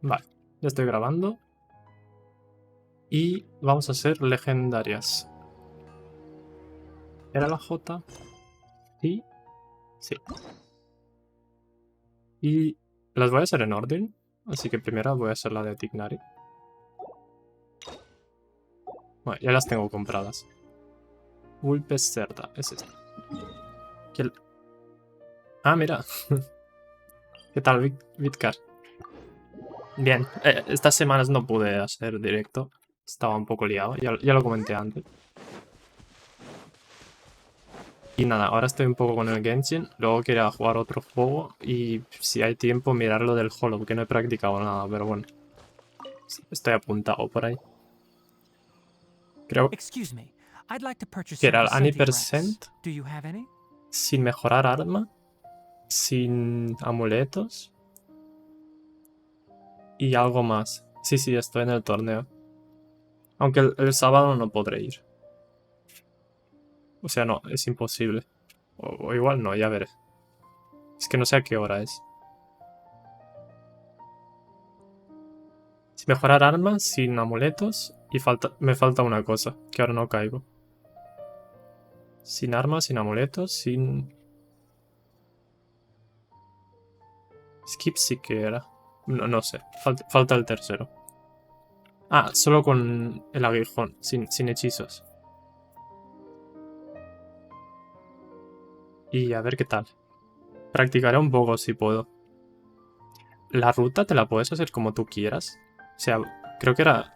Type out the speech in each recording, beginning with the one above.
Vale, ya estoy grabando. Y vamos a hacer legendarias. ¿Era la J? Sí. Sí. Y las voy a hacer en orden. Así que primero voy a hacer la de Tighnari. Bueno, ya las tengo compradas. Vulpes Cerda, es esta. Ah, mira. ¿Qué tal, Vidkar? Bien, estas semanas no pude hacer directo. Estaba un poco liado, ya lo comenté antes. Y nada, ahora estoy un poco con el Genshin. Luego quería jugar otro juego y si hay tiempo mirarlo del Hollow, que no he practicado nada, pero bueno. Estoy apuntado por ahí. Creo que era el Any% sin mejorar arma, sin amuletos y algo más. Sí, estoy en el torneo. Aunque el sábado no podré ir. O sea, no, es imposible. O igual no, ya veré. Es que no sé a qué hora es. Sin mejorar armas, sin amuletos y me falta una cosa, que ahora no caigo. Sin armas, sin amuletos, sin... Skip sí que era. No sé, falta el tercero. Ah, solo con el aguijón, sin hechizos. Y a ver qué tal. Practicaré un poco si puedo. La ruta te la puedes hacer como tú quieras. O sea, creo que era...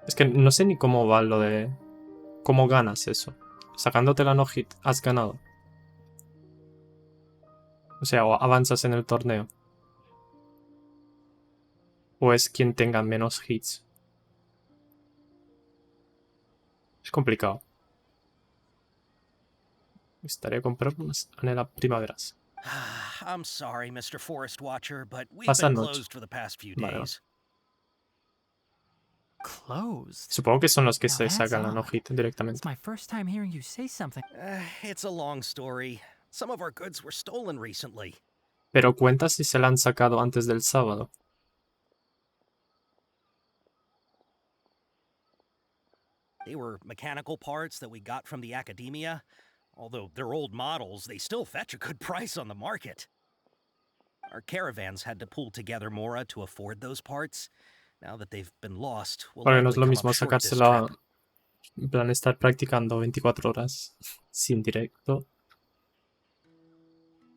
Es que no sé ni cómo va lo de... ¿Cómo ganas eso? Sacándote la no-hit, has ganado. O sea, o avanzas en el torneo. O es quien tenga menos hits. Es complicado. Me gustaría comprar unas anhelas primaveras. I'm sorry, Mr. Forest Watcher, but we've Pasa been noche. closed for the past few Vale. days. Closed? Supongo que son los que Now se that's sacan la odd. no-hit It's directamente. my first time hearing you say something. It's a long story. Some of our goods were stolen recently. Pero cuenta si se la han sacado antes del sábado. They were mechanical parts that we got from the academia. Although they're old models, they still fetch a good price on the market. Our caravans had to pull together more to afford those parts. Now that they've been lost, we'll Porque no es likely lo come mismo up short this sacársela... trip. En plan, estar practicando 24 horas sin directo.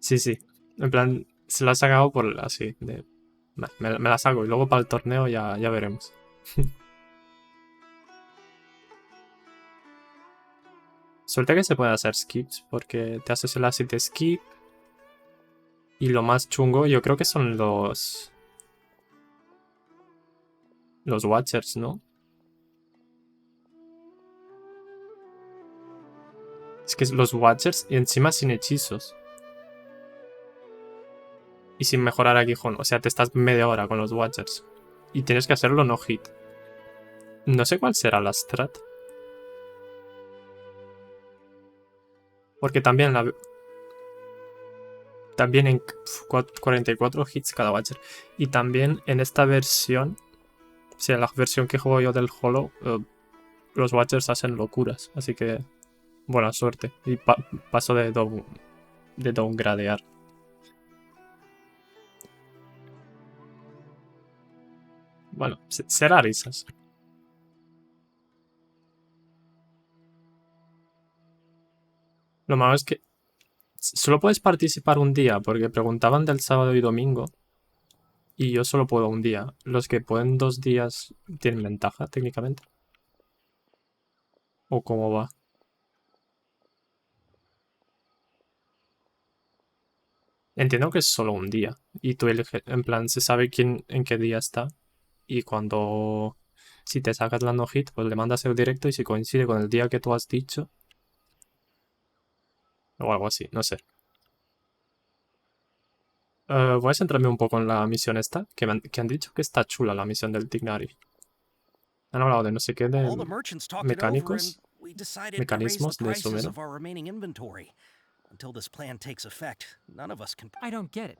Sí. En plan, se la ha sacado por así. Me la saco y luego para el torneo ya veremos. Suerte que se puede hacer skips, porque te haces el asset skip. Y lo más chungo, yo creo que son los Watchers, ¿no? Es que los Watchers y encima sin hechizos. Y sin mejorar aguijón. O sea, te estás media hora con los Watchers. Y tienes que hacerlo no hit. No sé cuál será la strat. Porque también también en 44 hits cada Watcher. Y también en esta versión, o sea, la versión que juego yo del Hollow, los Watchers hacen locuras. Así que buena suerte. Y paso de downgradear. Bueno, será risas. Lo malo es que solo puedes participar un día, porque preguntaban del sábado y domingo. Y yo solo puedo un día. Los que pueden 2 días tienen ventaja, técnicamente. ¿O cómo va? Entiendo que es solo un día. Y tú eliges, en plan, se sabe quién en qué día está. Y cuando... Si te sacas la no-hit, pues le mandas el directo y si coincide con el día que tú has dicho... O algo así, no sé. Voy a centrarme un poco en la misión esta, que han dicho que está chula la misión del Tighnari. Han hablado de no sé qué, All de the merchants talked it over, and mecánicos, we decided to raise the mecanismos de prices sumero. of our remaining inventory. Until this plan takes effect, none of us can. I don't get it.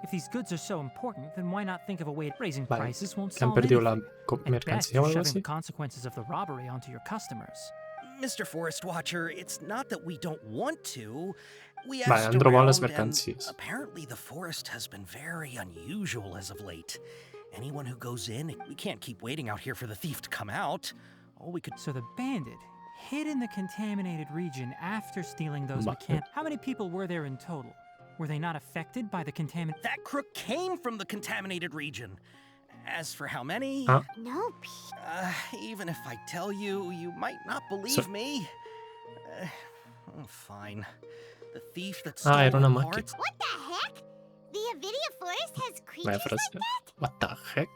If these goods are so important, then why not think of a way raising Vale, prices won't que han solve perdido la anything. At best, mercancía o you're algo shoving the así. consequences of the robbery onto your customers. Mr. Forest Watcher, it's not that we don't want to. We Vale, asked han robado las around, and mercancías. apparently the forest has been very unusual as of late. Anyone who goes in, we can't keep waiting out here for the thief to come out. All we could... So the bandit hid in the contaminated region after stealing those Vale. How many people were there in total? Were they not affected by the contaminant? That crook came from the contaminated region. As for how many... Ah. Nope. Even if I tell you, you might not believe me. Fine. The thief that stole era una the máquina. parts... What the heck? The Avidia Forest has creatures Vaya like frase. that? What the heck?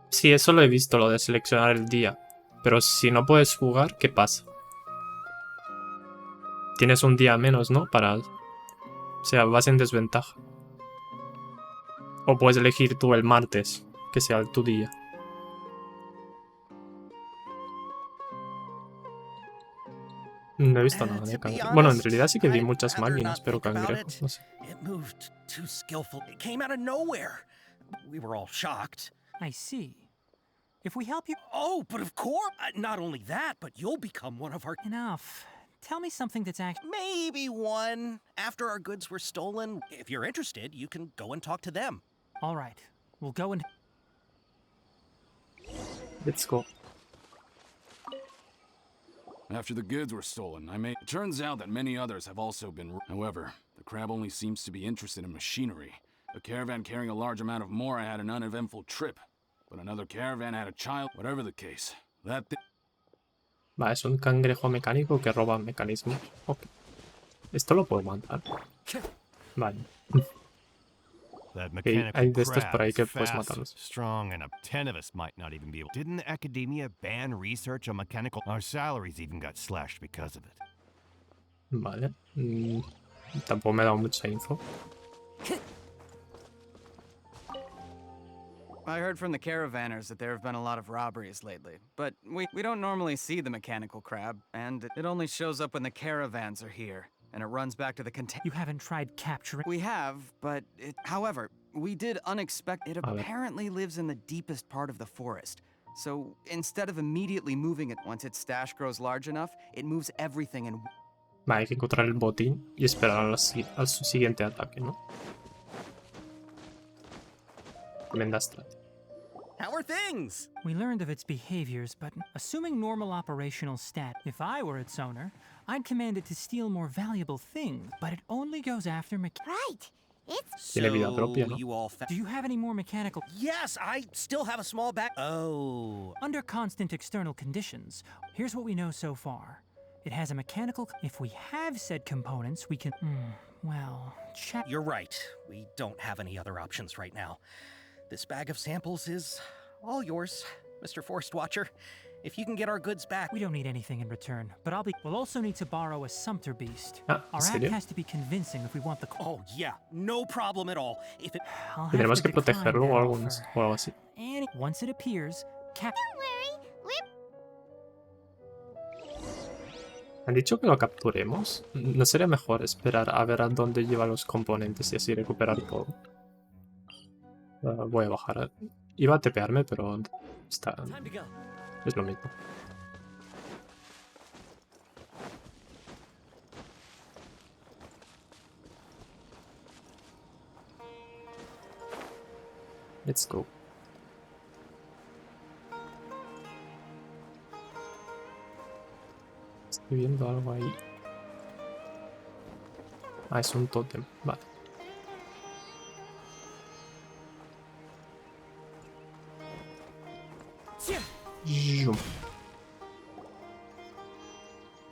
Sí, eso lo he visto, lo de seleccionar el día. Pero si no puedes jugar, ¿qué pasa? Tienes un día menos, ¿no? O sea, vas en desventaja. O puedes elegir tú el martes, que sea tu día. No he visto nada de Cangrejo. Bueno, en realidad sí que vi muchas máquinas, pero Cangrejo, no sé. It moved too skillful. It came out of nowhere. We were all shocked. I see. If we help you... Oh, but of course! Not only that, but you'll become one of our... Enough. Tell me something that's actually... Maybe one. After our goods were stolen, if you're interested, you can go and talk to them. All right. We'll go and... Let's go. After the goods were stolen, It turns out that many others have also been... However, the crab only seems to be interested in machinery. A caravan carrying a large amount of Mora had an uneventful trip. But another caravan had a child. Whatever the case, Va, es un cangrejo mecánico que roba mecanismos. Ok. Esto lo puedo matar. Vale. That Ok, mechanical hay de estos por ahí crab's que puedes fast, matarlos. strong, and 10 of us might not even be able. Didn't the academia ban research on mechanical? Our salaries even got slashed because of it. Vale. Tampoco me ha dado mucha info. I heard from the caravanners that there have been a lot of robberies lately, but we don't normally see the mechanical crab, and it only shows up when the caravans are here, and it runs back to the You haven't tried capturing... We have, but however, we did unexpect... It A ver. apparently lives in the deepest part of the forest, so instead of immediately moving it once its stash grows large enough, it moves everything in... Vale, hay que encontrar el botín y esperar al su siguiente ataque, ¿no? Tremenda estrategia. How are things? We learned of its behaviors, but assuming normal operational stat, if I were its owner, I'd command it to steal more valuable things, but it only goes after Right. It's... Tiene vida propia, ¿no? You all Do you have any more mechanical... Yes, I still have a small bag. Oh. Under constant external conditions, here's what we know so far. It has a mechanical... If we have said components, we can... well, check... You're right. We don't have any other options right now. This bag of samples is all yours, Mr. Forest Watcher. If you can get our goods back... We don't need anything in return, but we'll also need to borrow a sumpter beast. Ah, ¿en Our act serio? has to be convincing if we want the... Oh, yeah. No problem at all. If it... I'll Y have tenemos to que decline protegerlo that o offer. algo así. And once it appears, Don't worry. ¿Han dicho que lo capturemos? ¿No sería mejor esperar a ver a dónde lleva los componentes y así recuperar todo? Voy a bajar. Iba a tepearme, pero está... es lo mismo. Let's go. Estoy viendo algo ahí. Ah, es un tótem. Vale. Zoom.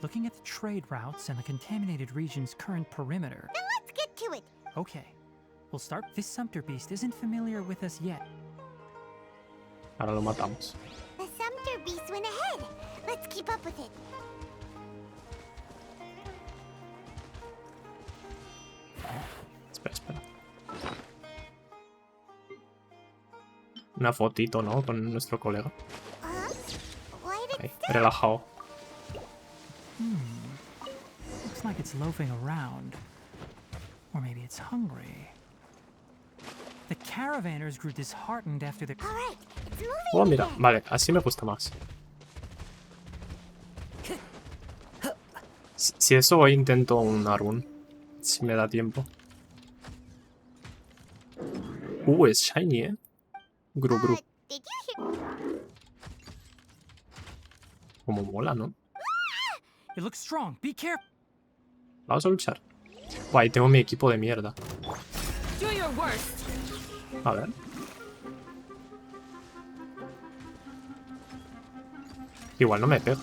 looking at the trade routes and the contaminated region's current perimeter... Then let's get to it. Okay. We'll start... This Sumpter Beast isn't familiar with us yet. Ahora lo matamos. The Sumpter Beast went ahead. Let's keep up with it. Espera, espera. Una fotito, ¿no? Con nuestro colega. Why did Ahí, relajado. like it's loafing around. Or maybe it's hungry. The caravanners grew disheartened after the... All right, it's moving Oh, mira. again. Vale, así me gusta más. Si eso, hoy intento un Arun. Si me da tiempo. Es shiny, ¿eh? Gru, gru. Did you hear? Como mola, ¿no? It looks strong. Be careful. Vamos a luchar. Guay, tengo mi equipo de mierda. Do your worst. A ver. Igual no me pega.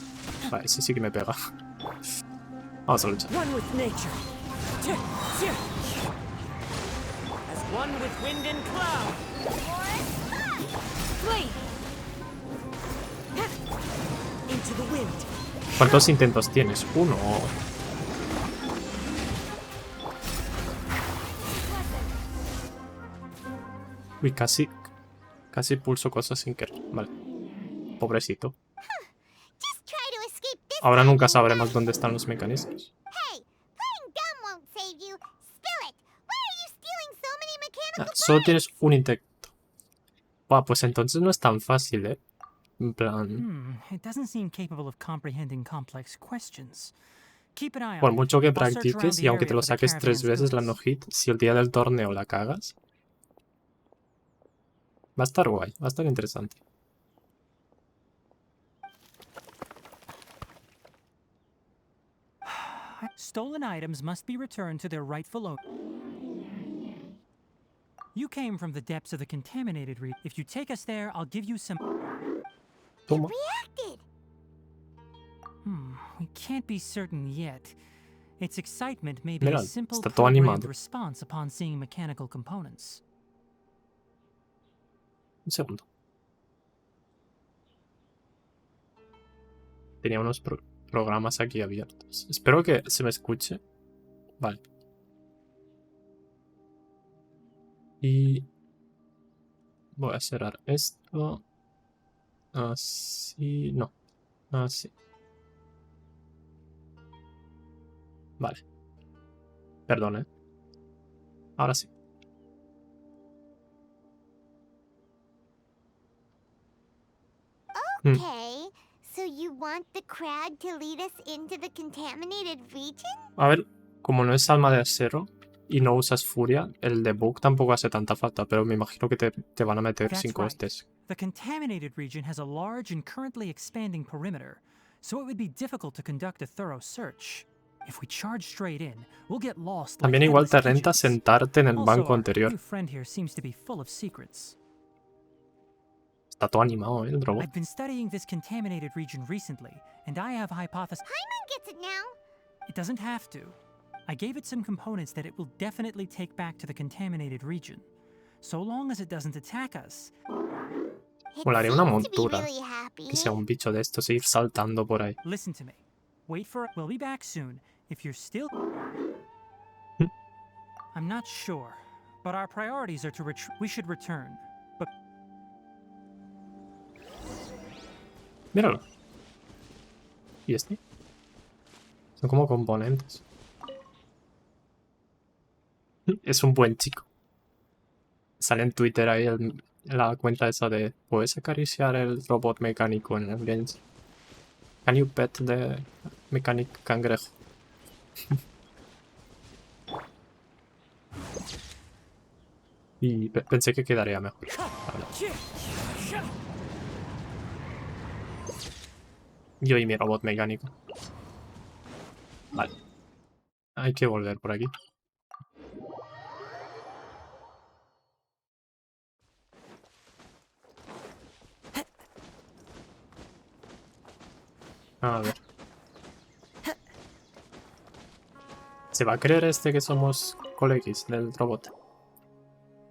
Vale, ese sí que me pega. Vamos a luchar. One with nature. As one with wind and cloud. Flee. Into the wind. ¿Cuántos intentos tienes? Uno. Uy, casi pulso cosas sin querer. Vale. Pobrecito. Just try to escape this Ahora time, nunca you sabremos know. dónde están los mecanismos. Hey, playing dumb won't save you. Spill it. Why are you stealing so many mechanical Solo parts? tienes un intento. Buah, pues entonces no es tan fácil, ¿eh? En plan... It doesn't seem capable of comprehending complex questions. Keep an eye Por on it. mucho que I'll search around practiques the y aunque area te lo for the saques 3 caravan's veces la goods. no-hit, si el día del torneo la cagas, va a estar guay, va a estar interesante. Stolen items must be returned to their rightful owner. You came from the depths of the contaminated reef. If you take us there, I'll give you some... Toma. Reacted. We can't be certain yet. Its excitement may be Mira, a simple está todo programmed animado. response upon seeing mechanical components. Un segundo. Tenía unos programas aquí abiertos. Espero que se me escuche. Vale. Y voy a cerrar esto. Así. No. Así. Vale. Perdón, ¿eh? Ahora sí. Okay, so you want the crowd to lead us into the contaminated region? A ver, como no es alma de acero y no usas furia, el debug tampoco hace tanta falta, pero me imagino que te van a meter That's sin right. costes. The contaminated region has a large and currently expanding perimeter, so it would be difficult to conduct a thorough search. If we charge straight in, we'll get lost like También igual te headless renta pigeons. sentarte en el Also, banco our anterior. new friend here seems to be full of secrets. Está todo animado, ¿eh? El robot. I've been studying this contaminated region recently, and I have hypothesized Paimon gets it now. it doesn't have to. I gave it some components that it will definitely take back to the contaminated region. So long as it doesn't attack us. It Molaría una seems to be montura. really happy. Que sea un bicho de estos e ir saltando por ahí. Listen to me. Wait for it. We'll be back soon. If you're still... I'm not sure, but our priorities are to we should return. But Míralo. ¿Y este? Son como componentes. Es un buen chico. Sale en Twitter ahí la cuenta esa de ¿puedes acariciar el robot mecánico en el Genshin? Can you pet the mechanic cangrejo? Y pensé que quedaría mejor. Vale. Yo y mi robot mecánico. Vale. Hay que volver por aquí. A ver. ¿Se va a creer este que somos coleguis del robot?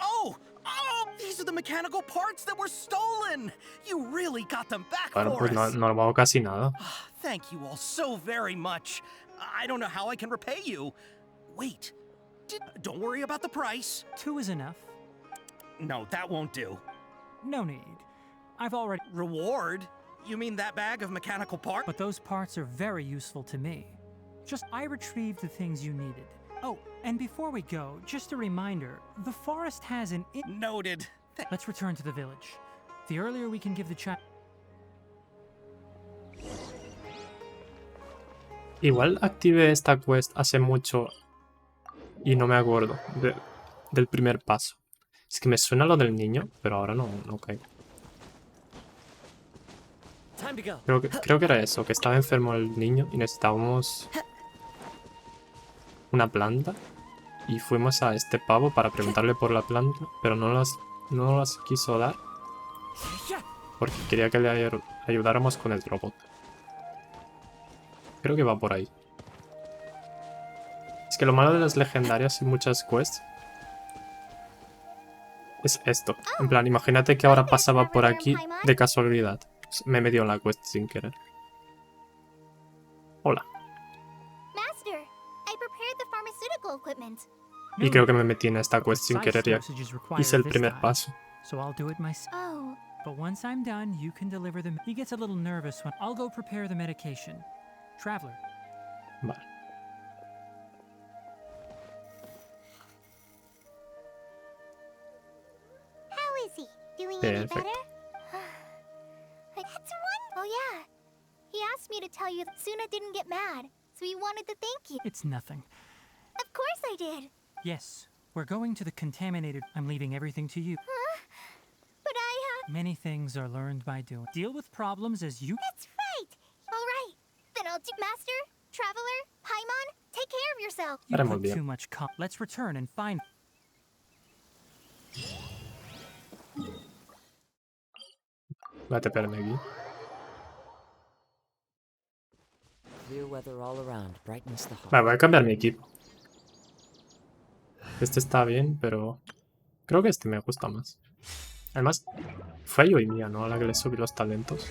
Oh! Oh! These are the mechanical parts that were stolen! You really got them back Bueno, for pues no, us! no hago casi nada. Thank you all so very much. I don't know how I can repay you. Wait. Don't worry about the price. 2 is enough. No, that won't do. No need. I've already... Reward? You mean that bag of mechanical parts? But those parts are very useful to me. Just I retrieved the things you needed. Oh, and before we go, just a reminder, the forest has an Noted. Let's return to the village. The earlier we can give the child... Igual activé esta quest hace mucho y no me acuerdo del primer paso. Es que me suena lo del niño, pero ahora no caigo. Time to go. Creo que era eso, que estaba enfermo el niño y necesitábamos una planta. Y fuimos a este pavo para preguntarle por la planta, pero no las quiso dar porque quería que le ayudáramos con el robot. Creo que va por ahí. Es que lo malo de las legendarias y muchas quests es esto. En plan, imagínate que ahora pasaba por aquí de casualidad. Me he metido en la quest sin querer. Hola. Master, I prepared the pharmaceutical equipment. Y creo que me metí en esta quest sin querer y hice el primer paso. So I'll do it myself. Oh, But once I'm done, you can deliver them. He gets a little nervous when I'll go prepare the medication. Traveler. Vale. how is he? Doing any Perfect. better? That's one. Oh yeah. He asked me to tell you that Suna didn't get mad, so he wanted to thank you. It's nothing. Of course I did. Yes, we're going to the contaminated... I'm leaving everything to you. Huh? But Many things are learned by doing. Deal with problems as you... that's right. All right. Then I'll do Master, Traveler, Paimon, take care of yourself. You Haremos put bien. too much Let's return and find... Voy a tepearme aquí. Clear weather all around brightens the heart. Vale, voy a cambiar mi equipo. Este está bien, pero creo que este me gusta más. Además, fue yo y mía, ¿no? A la que le subí los talentos.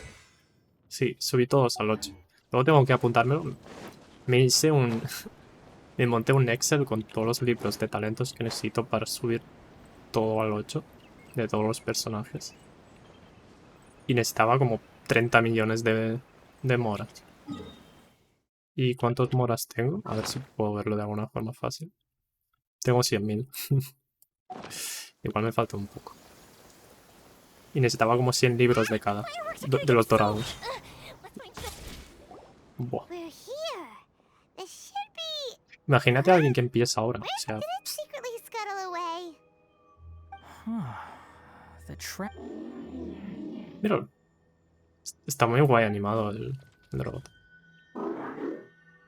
Sí, subí todos al 8. Luego tengo que apuntármelo. Me hice un... me monté un Excel con todos los libros de talentos que necesito para subir todo al 8. De todos los personajes. Y necesitaba como 30 millones de moras. ¿Y cuántos moras tengo? A ver si puedo verlo de alguna forma fácil. Tengo 100.000. Igual me falta un poco. Y necesitaba como 100 libros de cada. De los dorados. Buah. We're here. This should be. Imagínate a alguien que empieza ahora. O Where sea, did it secretly scuttle away? The trap... mira. Está muy guay animado el robot.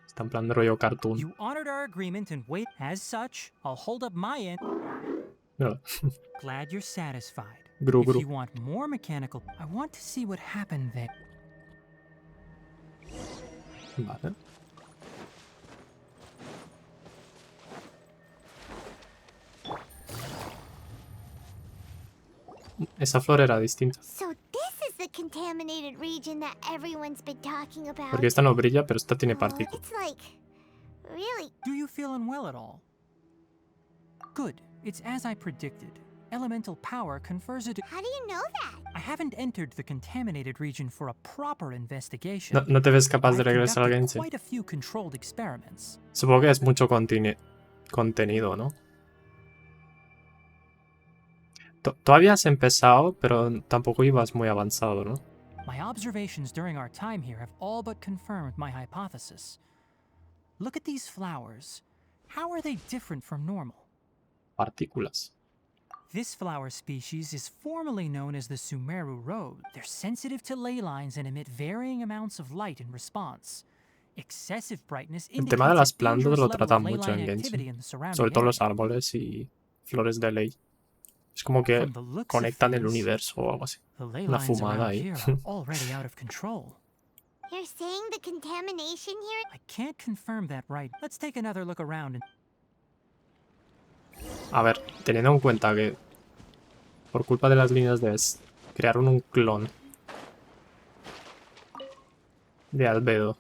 Está en plan de rollo cartoon. You honored our agreement and wait. As such, I'll hold up my end. Mira. Glad you're satisfied. Gru, If gru. you want more mechanical... I want to see what happened there. Vale. Esa flor era distinta. So this is the contaminated region that everyone's been talking about. Porque esta no brilla, pero esta tiene Oh, partículas. it's like really. Do you feel unwell at all? Good. It's as I predicted. Elemental power confers it... How do you know that? I haven't entered the contaminated region for a proper investigation. No te ves capaz de I've regresar al conducted Genshin. quite a few controlled experiments. Supongo que es mucho contenido, ¿no? Tú habías empezado, pero tampoco ibas muy avanzado, ¿no? My observations during our time here have all but confirmed my hypothesis. Look at these flowers. How are they different from normal? Partículas. This flower species is formally known as the Sumeru Rose. They're sensitive to ley lines and emit varying amounts of light in response. Excessive brightness El tema de indicates las a plantas dangerous lo level tratan of ley mucho en line Genshin. activity in the surrounding Sobre todo los area. árboles y flores de ley. Es como que From the looks of conectan el things, universo o algo así. The ley Una lines fumada around ahí. here are already out of control. You're saying the contamination here? I can't confirm that right. Let's take another look around and... A ver, teniendo en cuenta que por culpa de las líneas de crearon un clon de Albedo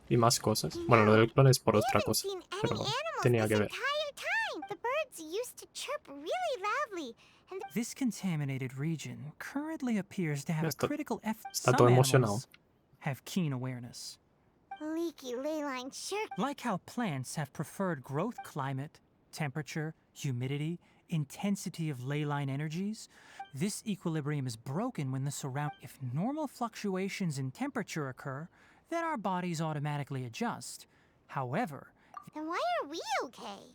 y más cosas. Bueno, lo del clon es por otra cosa, Seen any pero animals tenía this que ver. entire time. The birds used to chirp really loudly, and This contaminated region currently appears to have a Está- critical Está Some todo emocionado. animals have keen awareness. Leaky ley line sure. Like how plants have preferred growth climate, temperature, humidity, intensity of ley line energies, this equilibrium is broken when the surround. If normal fluctuations in temperature occur, then our bodies automatically adjust. However, Then why are we okay?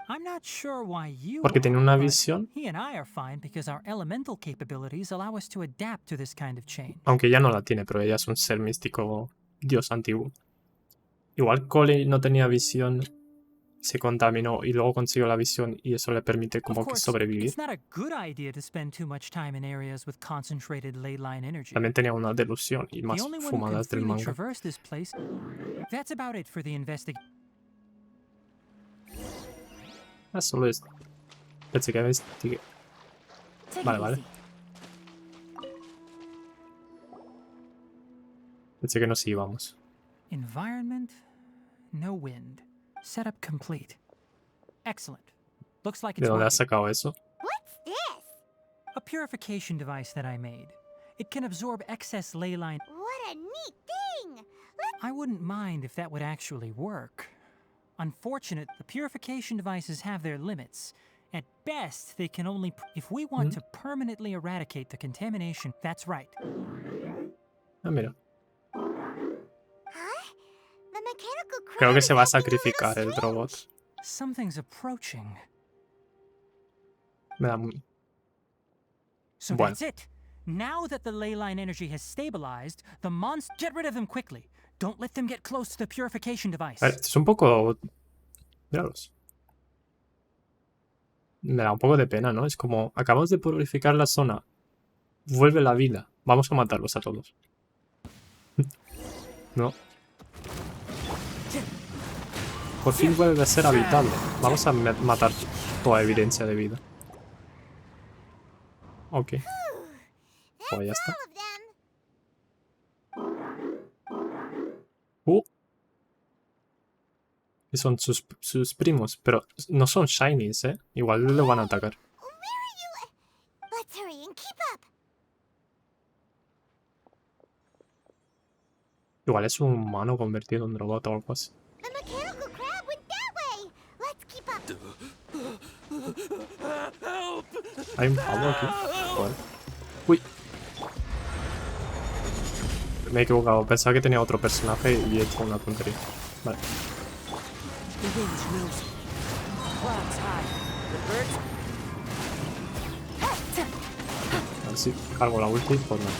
I'm not sure why you Porque tiene are, una but visión. he and I are fine because our elemental capabilities allow us to adapt to this kind of change. Aunque ella no la tiene, pero ella es un ser místico dios antiguo. Igual Cole no tenía visión, se contaminó y luego consiguió la visión y eso le permite Of como que course, sobrevivir. it's not a good idea to spend too much time in areas with concentrated ley line energy. También tenía una delusión y The más only one who can fumadas del freely manga. traverse this place. That's about it for the investigation. Ah, solo es. Pensé que investigué. Vale, vale. Pensé que nos íbamos. Environment, no wind. Setup complete. Excellent. Looks like ¿De it's dónde has working. sacado eso? What's this? A purification device that I made. It can absorb excess ley line. What a neat thing! I wouldn't mind if that would actually work. Unfortunate, the purification devices have their limits. At best, they can only... If we want to permanently eradicate the contamination, that's right. Ah, mira. Huh? The mechanical crab Creo que is se va a acting a little sacrificar el strange. robot. Something's approaching. Me da muy... So Bueno. that's it. Now that the ley line energy has stabilized, the monster... Get rid of them quickly. Don't let them get close to the purification device. A ver, esto es un poco... Míralos. Me da un poco de pena, ¿no? Es como, acabamos de purificar la zona. Vuelve la vida. Vamos a matarlos a todos. No. Por fin vuelve a ser habitable. Vamos a matar toda evidencia de vida. Ok. Pues ya está. All of them. Que son sus primos, pero no son shinies, ¿eh? Igual le van a atacar. Where are you? Let's hurry and keep up. Igual es un humano convertido en robot o algo así. The mechanical crab went that way. Let's keep up. Hay un pavo aquí. Joder. Uy. Me he equivocado. Pensaba que tenía otro personaje y he hecho una tontería. Vale. The wind knows. Clouds high. The birds. A ver si cargo la ulti. Pues no.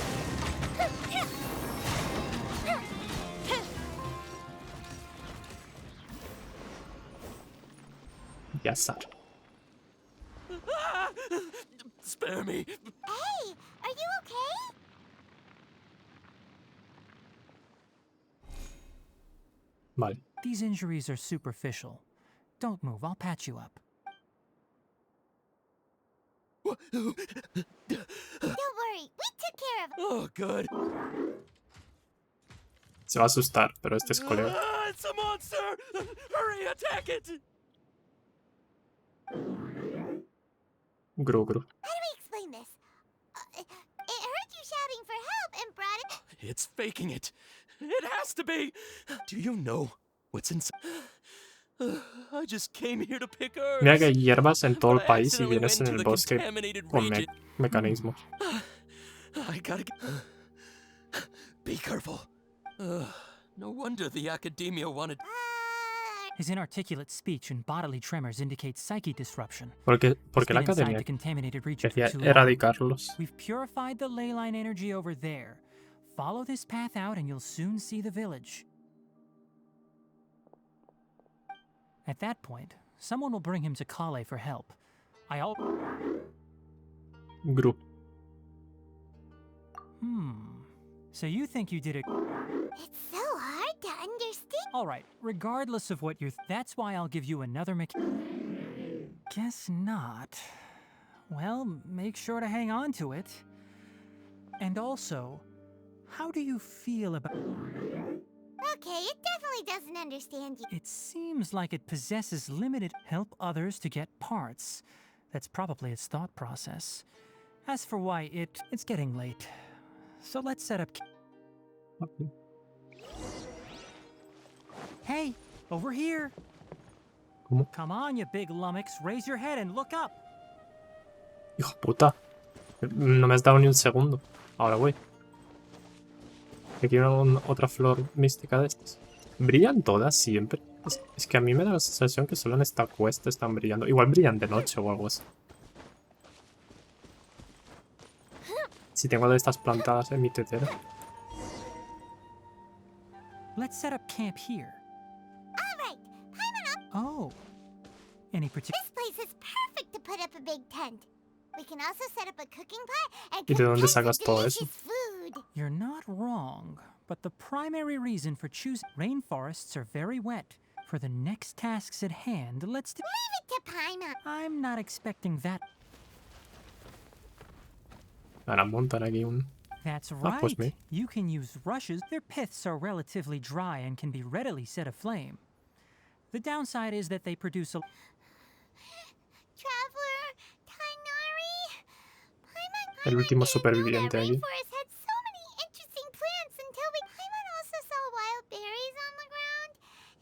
Ya está. Spare me. Hey, are you okay? Vale. These injuries are superficial. Don't move, I'll patch you up. Don't worry, we took care of it. Oh, good. Se va a asustar, pero este es colega. Ah, it's a monster! Hurry, attack it! Gru. How do we explain this? It heard you shouting for help and brought it. It's faking it. It has to be. Do you know what's inside? I just came here to pick herbs. Mira que hay hierbas en todo el but I país y accidentally vienes en went el to the bosque contaminated con region. mecanismos. I gotta get... Be careful. No wonder the academia wanted... His inarticulate speech and bodily tremors indicate psyche disruption. Porque He's la been inside academia the contaminated region quería for too long. erradicarlos. We've purified the ley line energy over there. Follow this path out and you'll soon see the village. At that point, someone will bring him to Kale for help. Gru. So you think you did it? It's so hard to understand. All right, regardless of what you're... That's why I'll give you another Guess not. Well, make sure to hang on to it. And also, how do you feel about... Okay, it definitely doesn't understand you. It seems like it possesses limited help others to get parts. That's probably its thought process. As for why it's getting late. So let's set up... Hey, over here. ¿Cómo? Come on, you big lummox. Raise your head and look up. Hijo puta. No me has dado ni un segundo. Ahora voy. Que quiero otra flor mística de estas. ¿Brillan todas siempre? Es que a mí me da la sensación que solo en esta quest están brillando. Igual brillan de noche o algo así. Si tengo de estas plantadas en mi tetera. Let's set up camp here. Alright, Oh. Any particular... this place is perfect to put up a big tent. We can also set up a cooking pot and ¿Y de cook dónde tons of sacas todo eso? delicious food. You're not wrong, but the primary reason for choosing rainforests are very wet. For the next tasks at hand, let's do... Leave it to Paimon. I'm not expecting that. Ahora montan aquí un... That's Ah, pues right. me. You can use rushes. Their piths are relatively dry and can be readily set aflame. The downside is that they produce a... Traveler, Tighnari. El último superviviente aquí. Rainforest had so many interesting plants until we... Paimon also saw wild berries on the ground,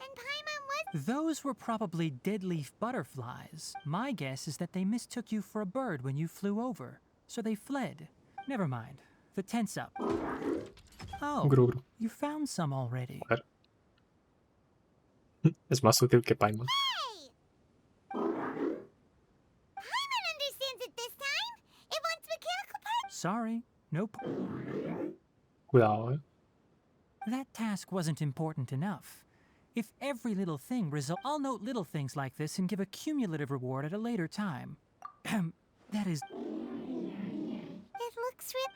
and Paimon was... Those were probably deadleaf butterflies. My guess is that they mistook you for a bird when you flew over, so they fled. Never mind. The tent's up. Oh, Gru, gru. you found some already. A ver. Es más útil que Paimon. Hey! Paimon understands it this time. It wants mechanical parts. Sorry. Nope. Cuidado, That task wasn't important enough. If every little thing I'll note little things like this and give a cumulative reward at a later time. That is, It looks real...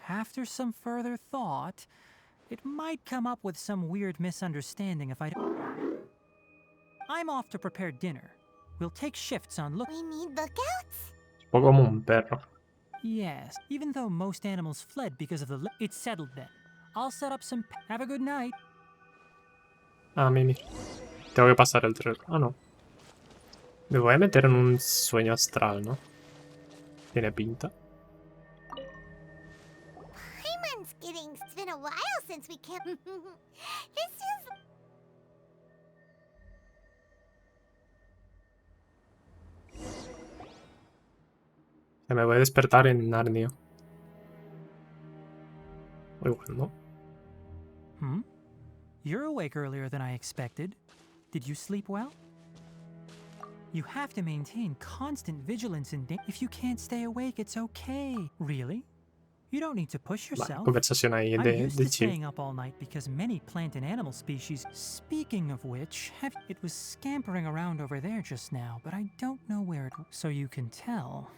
after some further thought, it might come up with some weird misunderstanding if I don't... I'm off to prepare dinner. We'll take shifts on look... We need lookouts? Un poco como un perro. Yes, even though most animals fled because of the... It's settled then. I'll set up some... Have a good night. Ah, Mimi. Tengo que pasar el tren. Ah, no. Me voy a meter en un sueño astral, ¿no? Tiene pinta. Paimon's getting... It's been a while since we camped. This is... Que me voy a despertar en Narnia. O igual, ¿no? Hmm? You're awake earlier than I expected. Did you sleep well? You have to maintain constant vigilance and if you can't stay awake, it's okay. Really? You don't need to push Vale, yourself. conversación ahí I'm de used to chill. staying up all night because many plant and animal species. Speaking of which, it was scampering around over there just now, but I don't know where it. So you can tell.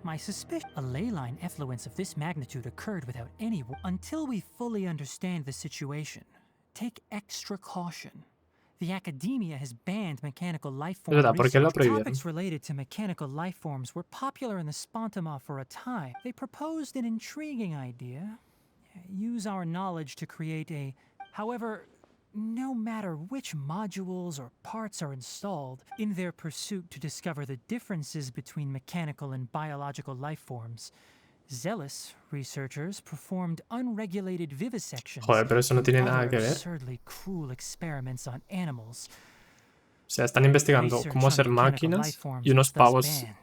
My suspicion, a ley line effluence of this magnitude occurred without any until we fully understand the situation. Take extra caution. The academia has banned mechanical life form ¿Verdad? ¿Por qué lo research. prohibieron? Topics related to mechanical life forms were popular in the Spontama for a time. They proposed an intriguing idea. Use our knowledge to create a... However, no matter which modules or parts are installed, in their pursuit to discover the differences between mechanical and biological life forms, zealous researchers performed unregulated vivisections. Joder, pero eso no tiene and nada other que ver. absurdly cruel experiments on animals. O sea, están investigando Research cómo on hacer mechanical máquinas life forms y unos was thus pavos banned.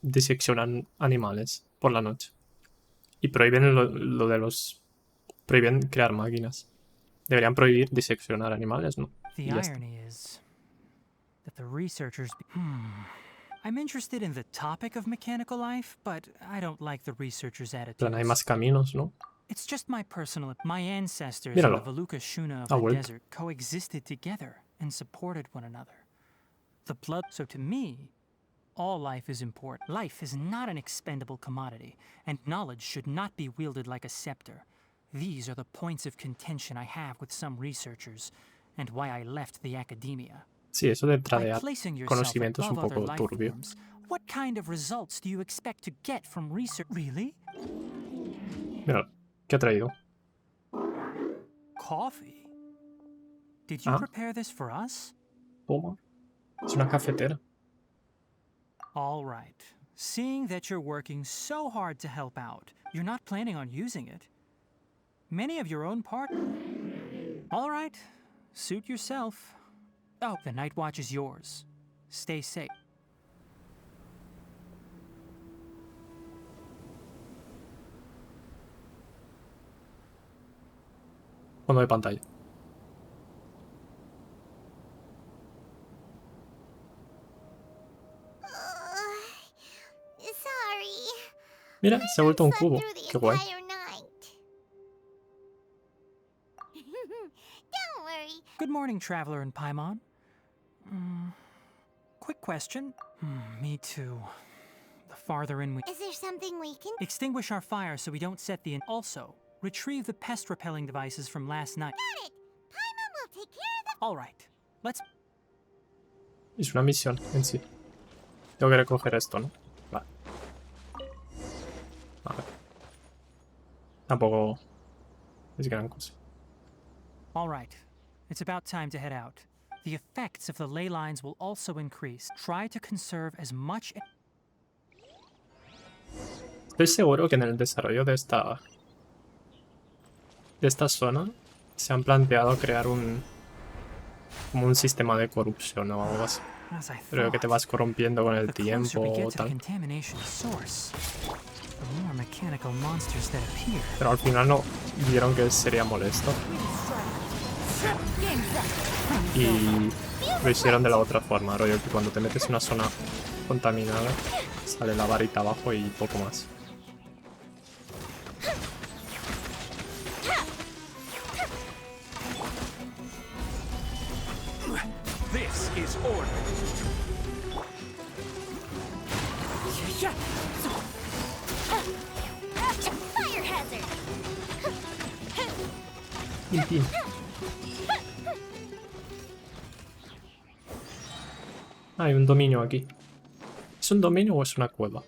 diseccionan animales por la noche. Y prohíben lo de los... Prohíben crear máquinas. Deberían prohibir diseccionar animales, ¿no? The Y ya está. irony is that the researchers... I'm interested in the topic of mechanical life, but I don't like the researchers' En plan, hay attitudes. más caminos, ¿no? It's just my personal... My ancestors Míralo. and the Valuka Shuna of Ha the vuelto. desert coexisted together and supported one another. The blood... So to me, all life is important. Life is not an expendable commodity, and knowledge should not be wielded like a scepter. These are the points of contention I have with some researchers, and why I left the academia. Sí, eso de By tradear placing yourself conocimiento es un above other poco life turbio. forms, what kind of results do you expect to get from research? Really? Mira, ¿qué ha traído? Coffee? Did you Ah. prepare this for us? Toma. Es una cafetera. All right. Seeing that you're working so hard to help out, you're not planning on using it. Many of your own part... All right. Suit yourself. Oh, the night watch is yours. Stay safe. Fondo de pantalla. Sorry. Mira, se ha vuelto un Slept cubo. through the Qué guay. entire night. Don't worry. Good morning, traveler in Paimon. Quick question. Me too. The farther in we... Is there something we can... Extinguish our fire so we don't set the... Also, retrieve the pest-repelling devices from last night. Got it. Paimon will take care of the... All right. Let's... Es una misión en sí. Tengo que recoger esto, ¿no? Vale. Vale. Tampoco es gran cosa. All right. It's about time to head out. The effects of the ley lines will also increase. Try to conserve as much... Estoy seguro que en el desarrollo de esta zona se han planteado crear como un sistema de corrupción o algo así. As I Creo que te vas corrompiendo con el the closer tiempo we o get to the tal. contamination source, the more mechanical monsters that appear. Pero al final no vieron que sería molesto. Y lo hicieron de la otra forma, rollo que cuando te metes en una zona contaminada sale la varita abajo y poco más. This is order. Fire hazard. Pin, pin. Hay un dominio aquí. ¿Es un dominio o es una cueva?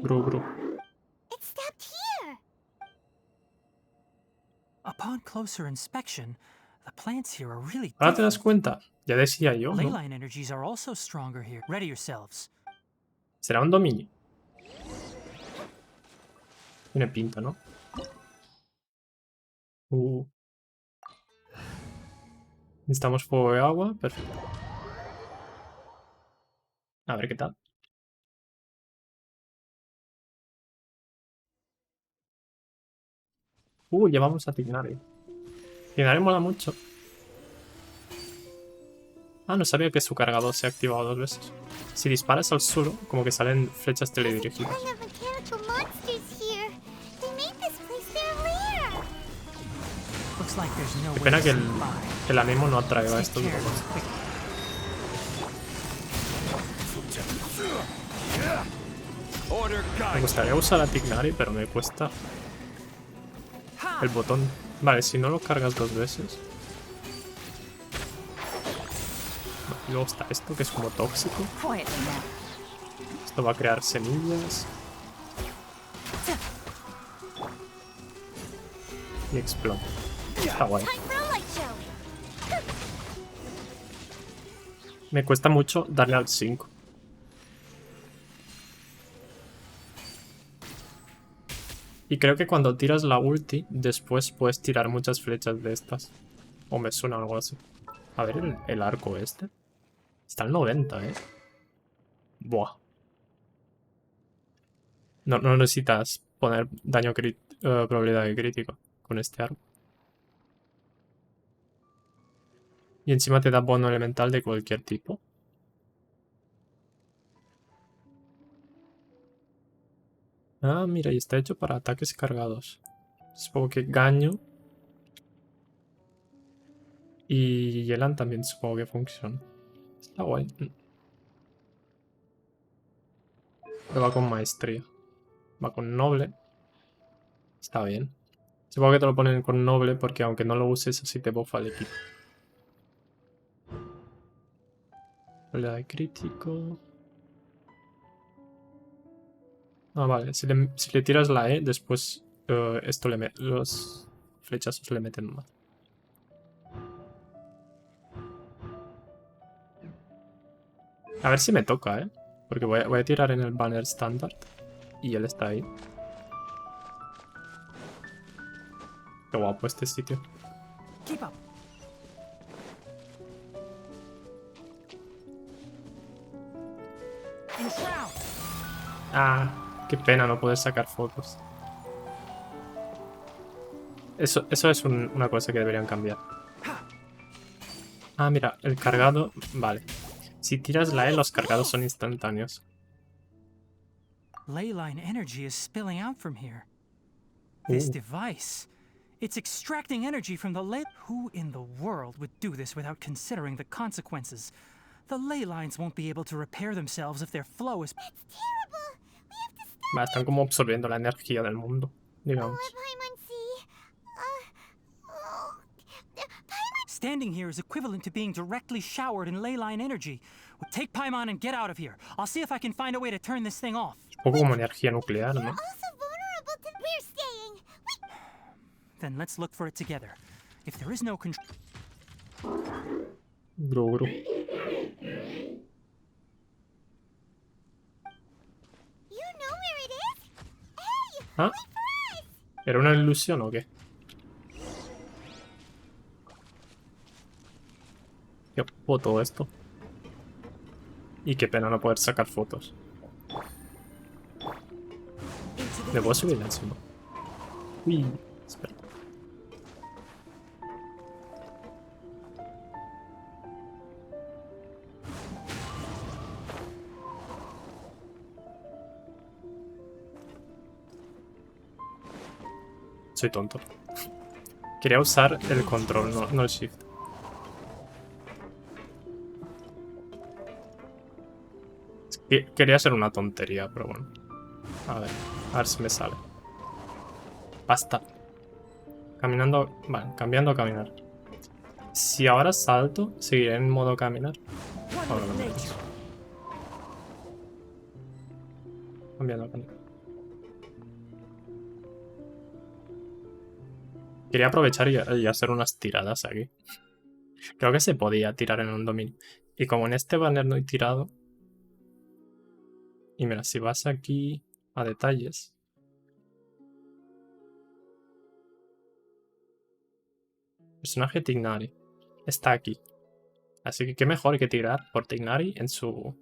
Gru, gru. It stopped here. Upon closer inspection, the plants here are really Ahora te das different. cuenta. Ya decía yo, Ley ¿no? line energies are also stronger here. Ready yourselves. Será un dominio. Tiene pinta, ¿no? Necesitamos fuego y agua. Perfecto. A ver qué tal. Llevamos a Tighnari. Tighnari mola mucho. Ah, no sabía que su cargador se ha activado 2 veces. Si disparas al suelo, como que salen flechas teledirigidas. I have mechanical monsters here. They made this place their lair. Looks like there's no Qué way pena to que sneak by. el animo no atraiga a Take estos care robots. quick. Order Me guide. gustaría usar a Tighnari, pero me cuesta el botón. Vale, si no lo cargas 2 veces. Y luego está esto, que es como tóxico. Esto va a crear semillas. Y explota. Está guay. Time for a light show. Me cuesta mucho darle al 5. Y creo que cuando tiras la ulti, después puedes tirar muchas flechas de estas. O me suena algo así. A ver, el arco este. Está al 90, ¿eh? Buah. No necesitas poner daño probabilidad de crítico con este arco. Y encima te da bono elemental de cualquier tipo. Ah, mira, y está hecho para ataques cargados. Supongo que Gaño y Yelan también supongo que funciona. Está guay. Pero va con maestría. Va con noble. Está bien. Supongo que te lo ponen con noble porque aunque no lo uses así te buffa el equipo. Probabilidad de crítico. Ah, vale. Si le tiras la E, después esto los flechazos le meten más. A ver si me toca, ¿eh? Porque voy a tirar en el banner estándar. Y él está ahí. Qué guapo este sitio. Enshroud. Ah, qué pena no poder sacar fotos. Eso es una cosa que deberían cambiar. Ah, mira, el cargado... Vale. Si tiras la E, los cargados son instantáneos. Leyline energy is spilling out from here. This Uh, device. It's extracting energy from the ley. Who in the world would do this without considering the consequences? The ley lines won't be able to repair themselves if their flow is. That's terrible. We have to stop. va, están como absorbiendo la energía del mundo, digamos. Paimon, see. Oh. Paimon. Standing here is equivalent to being directly showered in leyline energy. Take Paimon and get out of here. I'll see if I can find a way to turn this thing off. Un poco como energía nuclear, You're ¿no? also vulnerable to. We're staying. Then let's look for it together. If there is no control. Gru, gru. You know where it is? Hey, ¿Ah? wait for us. ¿Era una ilusión o qué? Qué guapo todo esto. Y qué pena no poder sacar fotos. ¿Me puedo subir encima? Uy, espera. Soy tonto. Quería usar el control, no el shift. Quería ser una tontería, pero bueno. A ver si me sale. Basta. Caminando... Vale, cambiando a caminar. Si ahora salto, seguiré en modo caminar. One with Ahora nature. cambiando a caminar. Quería aprovechar y hacer unas tiradas aquí. Creo que se podía tirar en un dominio. Y como en este banner no he tirado... Y mira, si vas aquí a detalles... Personaje Tighnari. Está aquí. Así que qué mejor que tirar por Tighnari en su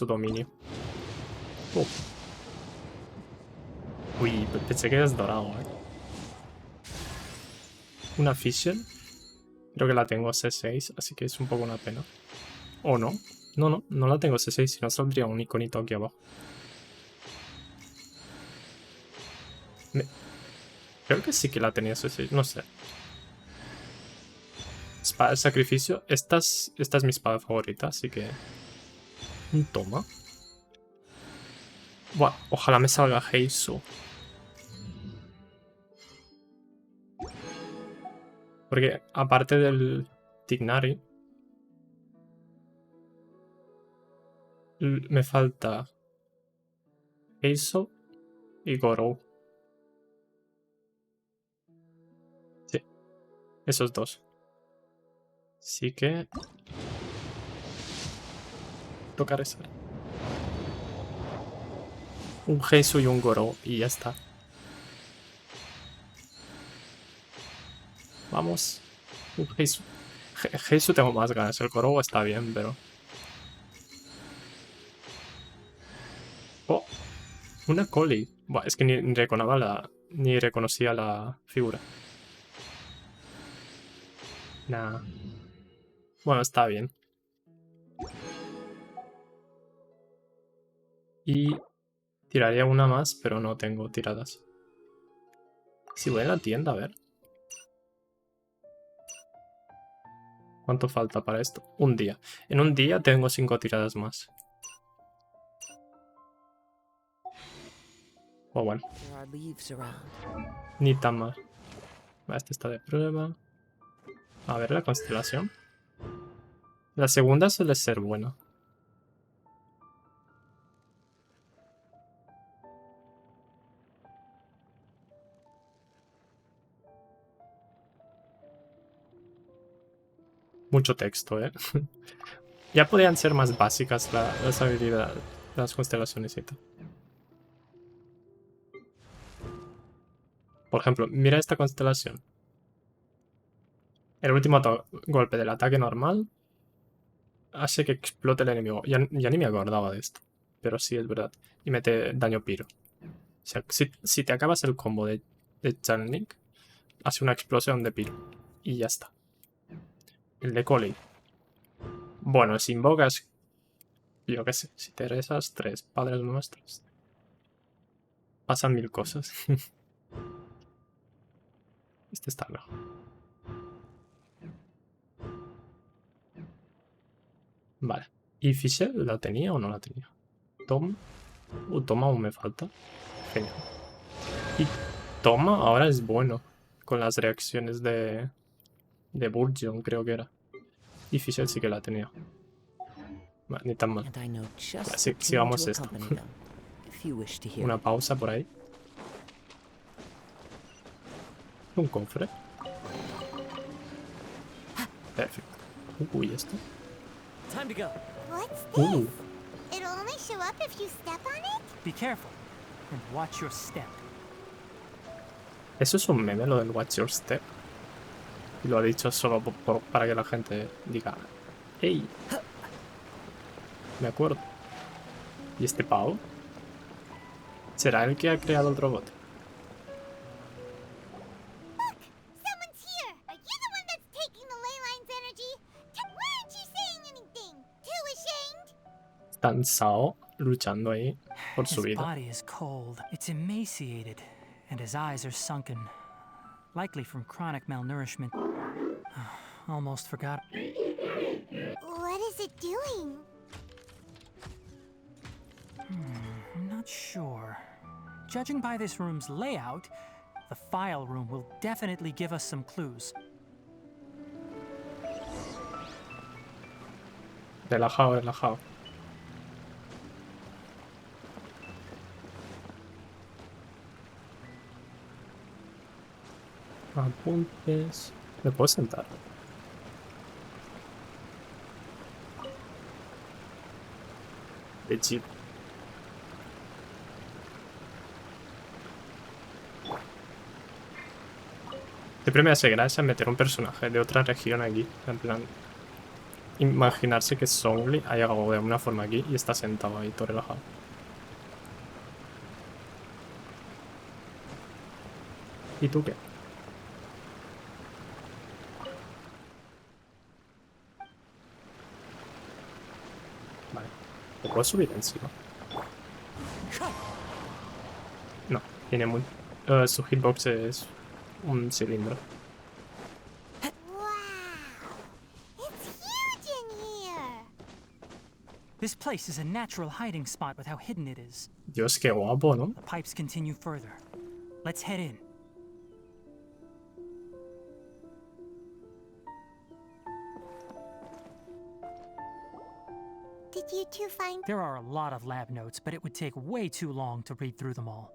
dominio. Uy, pensé que eras dorado, Una Fisher. Creo que la tengo C6, así que es un poco una pena. ¿O no? No la tengo C6, si no saldría un iconito aquí abajo. Creo que sí que la tenía C6, no sé. Espada de sacrificio. Esta es mi espada favorita, así que... Toma. Buah, ojalá me salga Heisu. Porque aparte del Tighnari... Me falta... Heisu y Gorou. Sí, esos dos. Así que... Tocar esa. Un Heisu y un Gorou y ya está. Vamos. Un Heisu. Heisu tengo más ganas. El Gorou está bien, pero... Oh. Una Coli. Buah, es que ni reconocía la figura. Nah. Bueno, está bien. Y tiraría una más, pero no tengo tiradas. Si voy a la tienda, a ver. ¿Cuánto falta para esto? Un día. En un día tengo 5 tiradas más. Oh, bueno. There are leaves around. Ni tan mal. Este está de prueba. A ver la constelación. La segunda suele ser buena. Mucho texto, ¿eh? Ya podrían ser más básicas las habilidades, las constelaciones y tal. Por ejemplo, mira esta constelación. El último golpe del ataque normal hace que explote el enemigo. Ya ni me acordaba de esto. pero sí es verdad. Y mete daño piro. O sea, si te acabas el combo de Channeling, hace una explosión de piro. Y ya está. El de Coley. Bueno, si invocas, yo qué sé, si te rezas 3 padres nuestros, pasan 1000 cosas. Este está mejor. Vale. ¿Y Fisher la tenía o no la tenía? Tom. Tom aún me falta. Genial. Y Toma ahora es bueno. Con las reacciones de Burgeon, creo que era. Y Fisher sí que la tenía. Vale, ni tan mal. And I know just Vale, the team sigamos to esto. accompany them, if you wish to hear Una it. pausa por ahí. Un cofre. Perfecto. Uy, esto. Time to go. What's this? Uh, It'll only show up if you step on it? Be careful and watch your step. eso es un meme, lo del Watch Your Step. Y lo ha dicho solo para que la gente diga, ¡Ey! Me acuerdo. ¿Y este pavo? ¿Será el que ha creado el robot? Look! Someone's here! Are you the one that's taking the ley line's energy? Why aren't you saying anything? Too ashamed? Están Sao luchando ahí por su His vida. body is cold. It's emaciated, and his eyes are sunken, likely from chronic malnourishment. Almost forgot. What is it doing? I'm not sure. Judging by this room's layout, the file room will definitely give us some clues. Relajado, relajado. Apuntes. ¿Me puedo sentar? De chip. Siempre me hace gracia meter un personaje de otra región aquí. En plan, imaginarse que Songli ha llegado de alguna forma aquí y está sentado ahí todo relajado. ¿Y tú qué? Vale. ¿Lo puedo subir encima? No, tiene muy... su hitbox es un cilindro. Wow! It's huge in here! This place is a natural hiding spot with how hidden it is. Dios, qué guapo, ¿no? The pipes continue further. Let's head in. Did you two find There are a lot of lab notes, but it would take way too long to read through them all.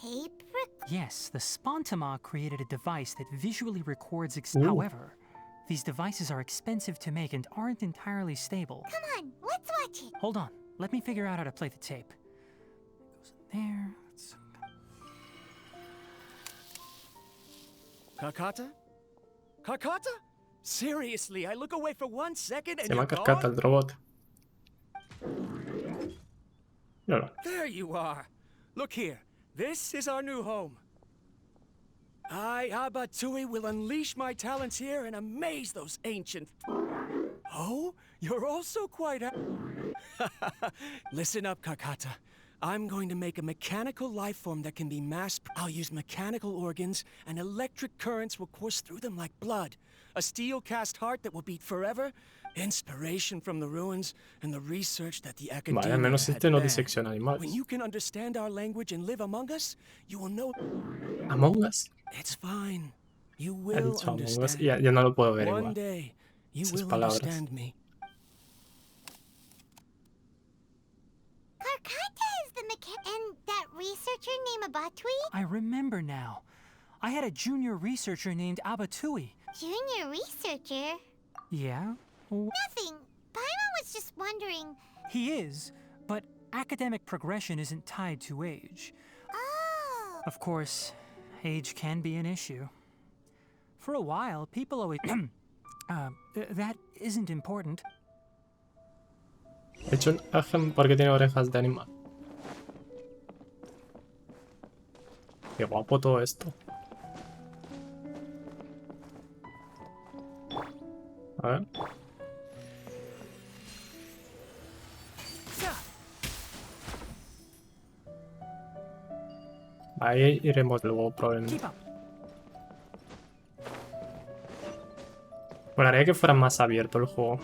tape? Yes, the Spontama created a device that visually records. Ooh. However, these devices are expensive to make and aren't entirely stable. Come on, let's watch it. Hold on, let me figure out how to play the tape. It goes in there. Carcata? Carcata? Seriously, I look away for 1 second and Se llama you're Carcata gone? el robot. No. There you are. Look here. This is our new home. I, Abatui, will unleash my talents here and amaze those ancient... Oh? You're also quite... Listen up, Carcata. I'm going to make a mechanical life form that can be mass... I'll use mechanical organs, and electric currents will course through them like blood. A steel-cast heart that will beat forever. Inspiration from the ruins, and the research that the academia Vale, al menos had este no banned. disecciona animales. When you can understand our language and live among us, you will know... Among Us. It's fine. You Ha will dicho Among Us. understand. Ya no lo puedo ver One igual. day, you Esas will palabras. understand me. Carcata is the and that researcher named Abatui? I remember now. I had a junior researcher named Abatui. Junior researcher? Yeah? Nothing. Paimon was just wondering. He is, but academic progression isn't tied to age. Oh. Of course, age can be an issue. For a while, people always... that isn't important. He hecho un ajem porque tiene orejas de animal. Qué guapo todo esto. A ver. Ahí iremos luego probablemente. Molaría que fuera más abierto el juego.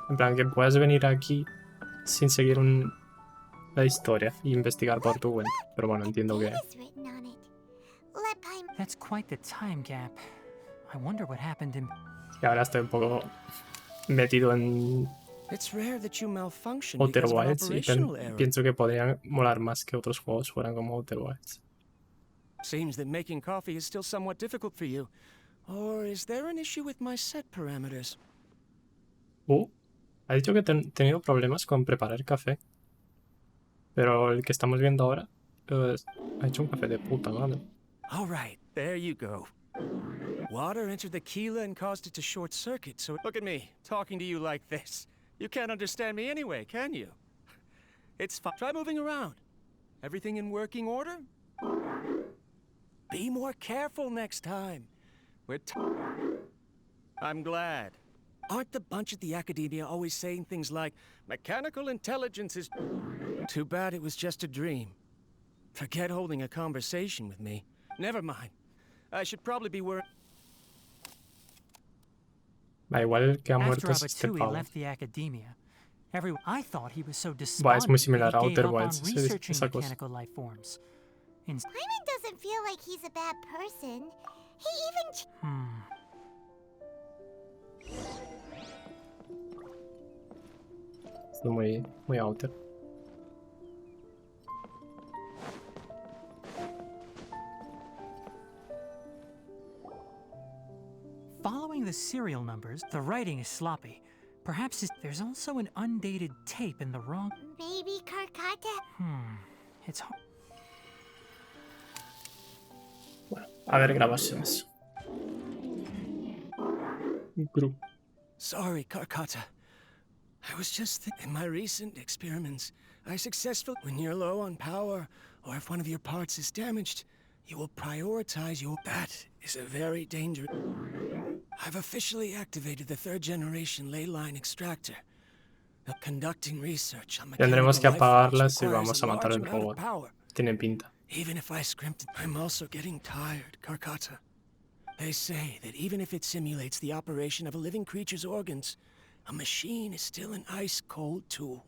En plan, que puedas venir aquí sin seguir la historia e investigar por tu cuenta. Pero bueno, entiendo que... Date is written on it. Let time. That's quite the time gap. I wonder what happened in. que ahora estoy un poco metido en It's rare that you malfunction Outer because of an Wilds y operational error. pienso que podrían molar más que otros juegos fueran como Outer Wilds. Seems that making coffee is still somewhat difficult for you. Or is there an issue with my set parameters? Ha dicho que he tenido problemas con preparar café. Pero el que estamos viendo ahora ha hecho un café de puta madre. All right, there you go. Water entered the Keela and caused it to short circuit, so look at me, talking to you like this. You can't understand me anyway, can you? It's fine. Try moving around. Everything in working order? Be more careful next time. I'm glad. Aren't the bunch at the Academia always saying things like, mechanical intelligence is... Too bad it was just a dream. Forget holding a conversation with me. Never mind. I should probably be worried. Da igual que ha muerto After es este Abatui pavo. left the Academia, I thought he was so Buah, es muy despondent similar that a he gave Outer up on Wilds, researching esa cosa. mechanical life forms. Paimon doesn't feel like he's a bad person. He even. Es muy Outer. Following the serial numbers, the writing is sloppy. Perhaps there's also an undated tape in the wrong. Maybe Karkata. It's hard. Bueno, a ver grabaciones. Group. Sorry, Karkata. I was just in my recent experiments, I successfully, when you're low on power, or if one of your parts is damaged, you will prioritize your... That is a very dangerous... I've officially activated the third-generation ley line extractor. Conducting research on Tendremos que mechanical life apagarlas forms y requires vamos a a matar large el amount of robot. power. Tiene pinta. Even if I scrimpted, I'm also getting tired, Karkata. They say that even if it simulates the operation of a living creature's organs, a machine is still an ice-cold tool.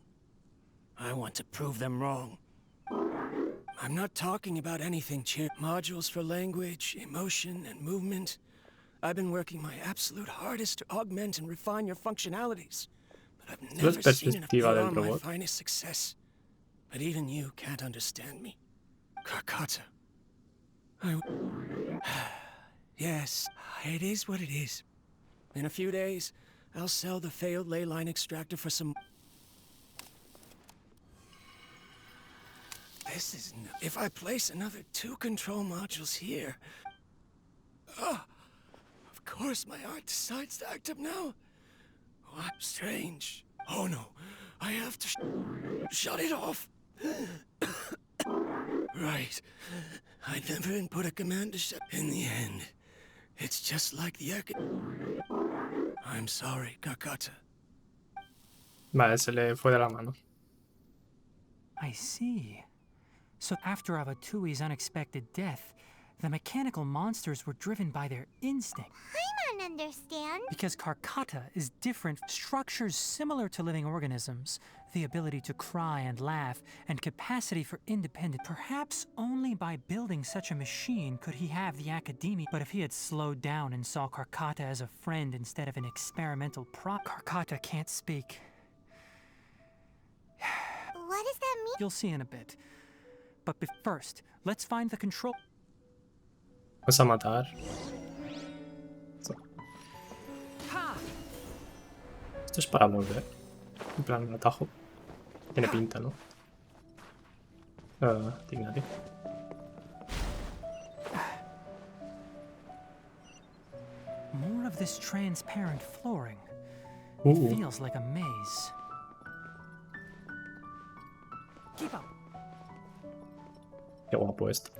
I want to prove them wrong. I'm not talking about anything cheap. Modules for language, emotion, and movement. I've been working my absolute hardest to augment and refine your functionalities. But I've never seen enough beyond my finest success. But even you can't understand me. Karkata. Yes, it is what it is. In a few days, I'll sell the failed ley line extractor for some... This is... If I place another 2 control modules here... Of course my art decides to act up now. What? Strange. Oh no, I have to shut it off. Right. I never input a command to shut... In the end, it's just like the I'm sorry, Karkata. Vale, se le fue de la mano. I see. So after Abatui's unexpected death, the mechanical monsters were driven by their instinct. Paimon understands. Because Karkata is different, structures similar to living organisms, the ability to cry and laugh, and capacity for independence. Perhaps only by building such a machine could he have the Academia. But if he had slowed down and saw Karkata as a friend instead of an experimental Karkata can't speak. What does that mean? You'll see in a bit. But first, let's find the control. Vas a matar. Esto es para volver. En plan, un atajo. Tiene pinta, ¿no? Tighnari. More of this transparent flooring. It feels like a maze. Keep up. Qué guapo esto.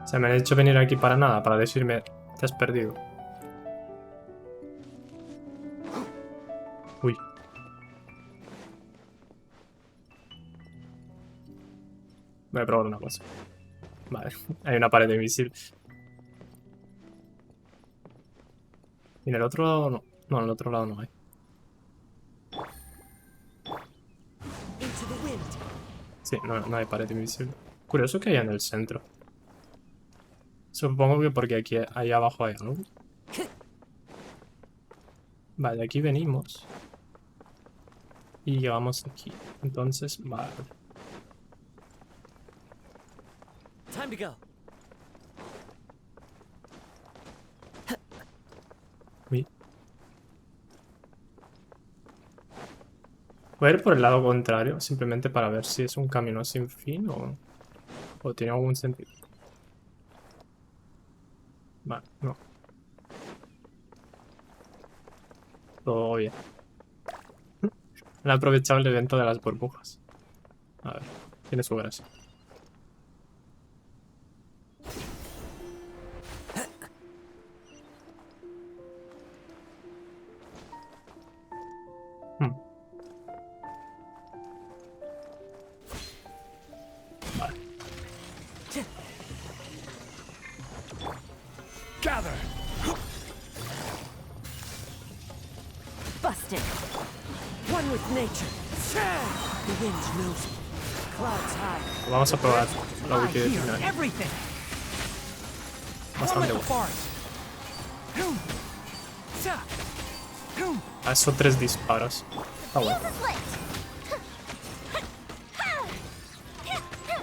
O sea, me han hecho venir aquí para nada, para decirme, te has perdido. Uy. Voy a probar una cosa. Vale, hay una pared invisible. Y en el otro lado no. No, en el otro lado no hay. Into the wind. Sí, no hay pared invisible. Curioso que haya en el centro. Supongo que porque aquí, ahí abajo hay algo. Vale, aquí venimos. Y llegamos aquí. Entonces, vale. Time to go. Uy. Voy a ir por el lado contrario, simplemente para ver si es un camino sin fin o tiene algún sentido. Vale, no. Todo bien. Han aprovechado el evento de las burbujas. A ver, tiene su gracia. Hmm. Vale. Gather! Busted. One with nature. The wind knows me. Clouds high. Vamos a probar la I ulti de hear Tighnari. everything. Bastante Form at the bueno. forest. Ah, son 3 disparos. Ah, bueno. Fuse is lit.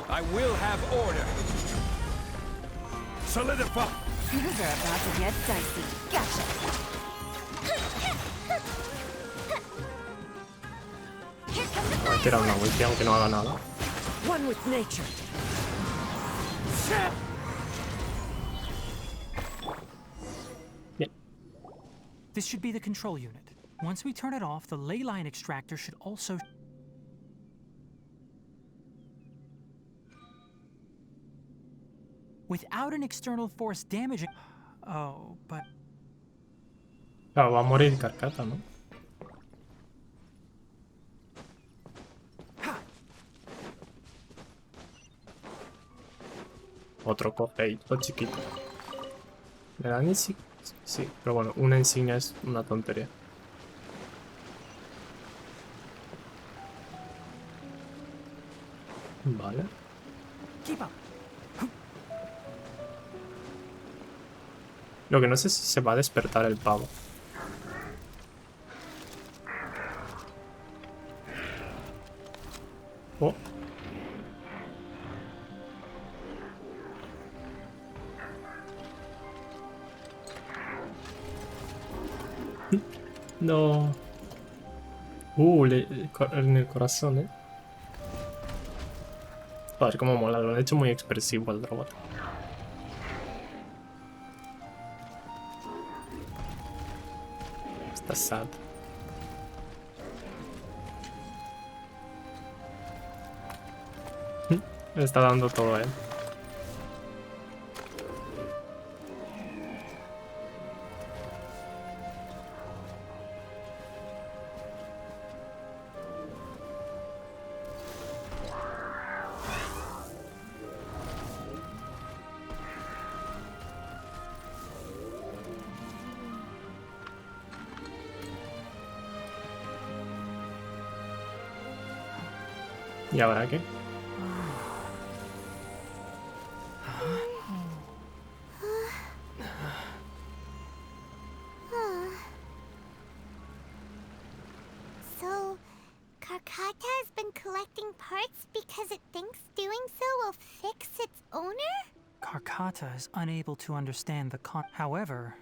I will have order. Solidify! Things are about to get dicey. Gotcha. Here comes the Voy a tirar una ulti aunque no haga nada. One with nature. Bien. This should be the control unit. Once we turn it off, the ley line extractor should also... Without an external force damaging... Oh, but... Claro, va a morir Carcata, ¿no? Otro cofreito chiquito. ¿Me dan insignia? Sí, pero bueno, una insignia es una tontería. Vale. Keep up. Lo que no sé si se va a despertar el pavo. Oh. No. En el corazón, ¿eh? Joder, cómo mola. Lo han hecho muy expresivo el robot. Está sad. Le está dando todo a él. ¿Y ahora qué? So, Karkata has been collecting parts because it thinks doing so will fix its owner? Karkata is unable to understand the However,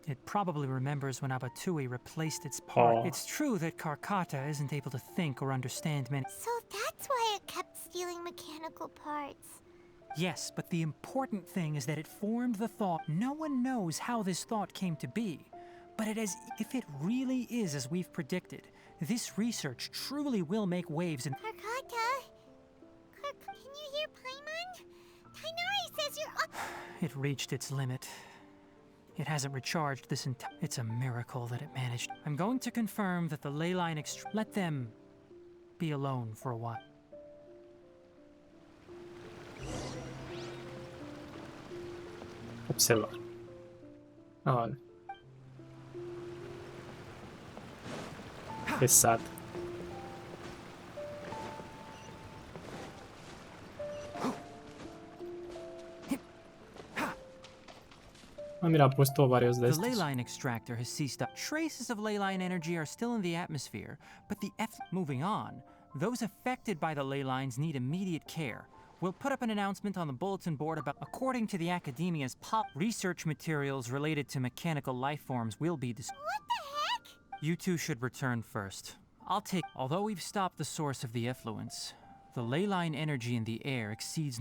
it probably remembers when Abatui replaced its part. Oh. It's true that Karkata isn't able to think or understand many... So that's why it kept stealing mechanical parts. Yes, but the important thing is that it formed the thought. No one knows how this thought came to be, But if it really is as we've predicted, this research truly will make waves in... Karkata? Can you hear Paimon? Tighnari says you're up. It reached its limit. It hasn't recharged this entire... It's a miracle that it managed. I'm going to confirm that the ley line let them be alone for a while. Observa. Ah, vale. Qué sad. Ah, mira, ha puesto varios de The ley estos. line extractor has ceased up. Traces of ley line energy are still in the atmosphere, but moving on, those affected by the ley lines need immediate care. We'll put up an announcement on the bulletin board about, according to the Academia's research materials related to mechanical life forms will be destroyed. What the heck? You two should return first. Although we've stopped the source of the effluence, the ley line energy in the air exceeds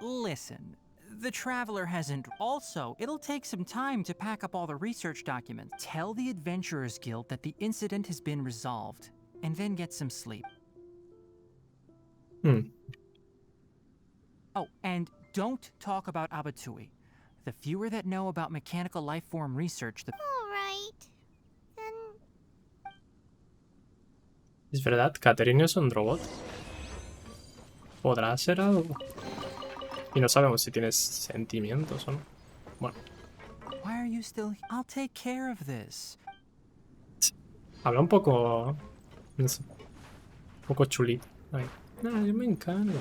Listen, the Traveler hasn't... Also, it'll take some time to pack up all the research documents. Tell the Adventurers Guild that the incident has been resolved, and then get some sleep. Oh, and don't talk about Abatui. The fewer that know about mechanical life form research, the... Alright. Then... ¿Es verdad? ¿Caterine es un robot? ¿Podrá ser algo? Y no sabemos si tienes sentimientos o no. Bueno. Why are you still... I'll take care of this. Habla un poco... No sé. Un poco chulito. Ay. No, yo me encargo.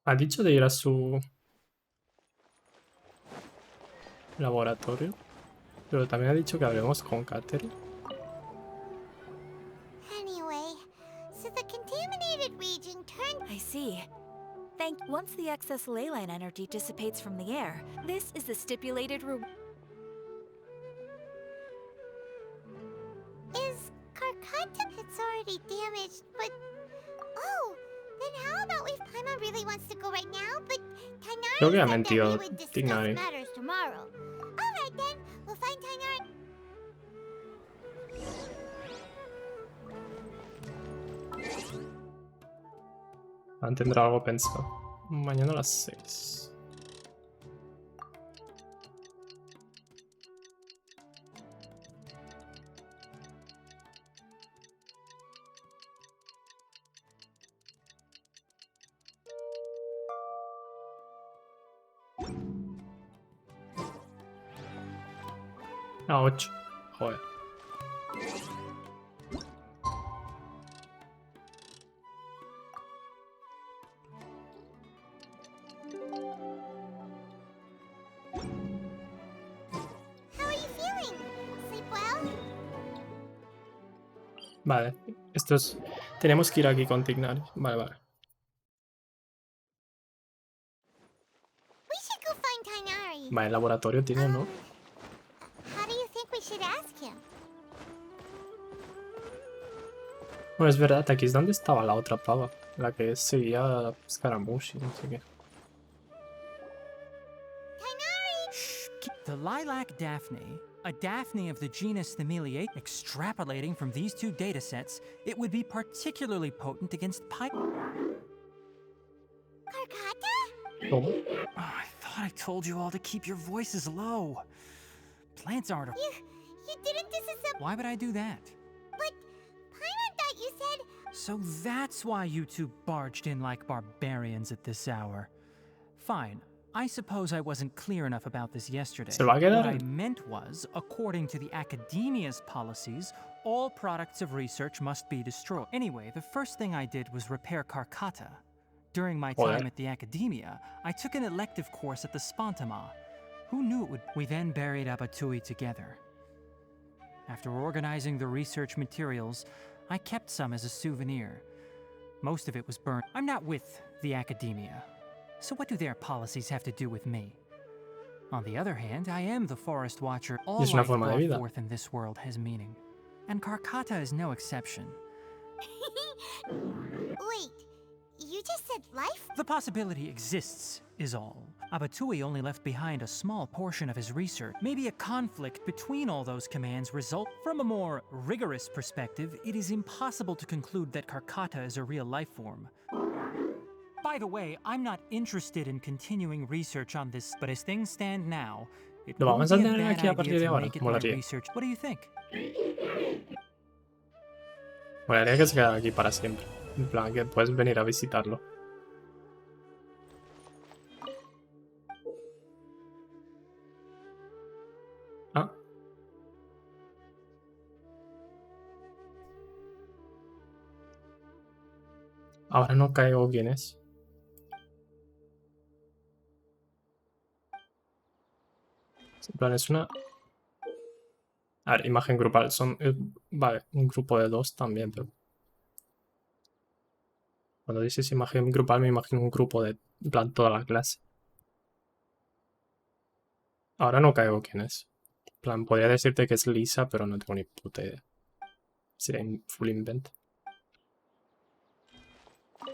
Ha dicho de ir a su laboratorio, pero también ha dicho que hablemos con Catherine. Anyway, so the contaminated region turned... I see. Once the excess ley line energy dissipates from the air, this is the stipulated Is Karkata... It's already damaged, but... Oh! Then how about if Paimon really wants to go right now, but Tighnari Creo que ha said that mentido we would discuss Tighnari. matters tomorrow. Alright then, we'll find Tighnari... Tendrá algo pensado. Mañana a las 6. A 8. Joder. How are you feeling? Sleep well? Vale. Esto es... Tenemos que ir aquí con Tighnari. Vale, vale. We should go find Tighnari. Vale, el laboratorio tiene, ¿no? How do you think we should ask him? Bueno, es verdad, aquí es donde estaba la otra pava. La que seguía a Scaramouche y no sé qué. The lilac Daphne, a Daphne of the genus Thameliate, extrapolating from these two datasets, it would be particularly potent against Karkata? ¿Cómo? Oh, I thought I told you all to keep your voices low. Plants aren't... You didn't disassemble... Why would I do that? But Paimon thought you said... So that's why you two barged in like barbarians at this hour. Fine. I suppose I wasn't clear enough about this yesterday. ¿Se lo va a quedar? What I meant was, according to the Academia's policies, all products of research must be destroyed. Anyway, the first thing I did was repair Karkata. During my time at the Academia, I took an elective course at the Spantama. Who knew it would... We then buried Abatui together. After organizing the research materials, I kept some as a souvenir. Most of it was burned. I'm not with the Academia. So what do their policies have to do with me? On the other hand, I am the Forest Watcher. All Es una life forma de brought vida. forth in this world has meaning. And Karkata is no exception. Wait, you just said life? The possibility exists, is all. Abatui only left behind a small portion of his research. Maybe a conflict between all those commands result. From a more rigorous perspective, it is impossible to conclude that Karkata is a real life form. By the way, I'm not interested in continuing research on this, but as things stand now, it Lo wouldn't vamos a be a tener bad aquí a partir de idea to ahora. make it my Molaría. research. What do you think? Molaría que se quedara aquí para siempre. En plan, que puedes venir a visitarlo. Ah. Ahora no caigo quién es. En plan, es una... A ver, imagen grupal. Son... vale, un grupo de 2 también, pero... Cuando dices imagen grupal me imagino un grupo de... En plan, toda la clase. Ahora no caigo quién es. En plan, podría decirte que es Lisa, pero no tengo ni puta idea. Sería full invent.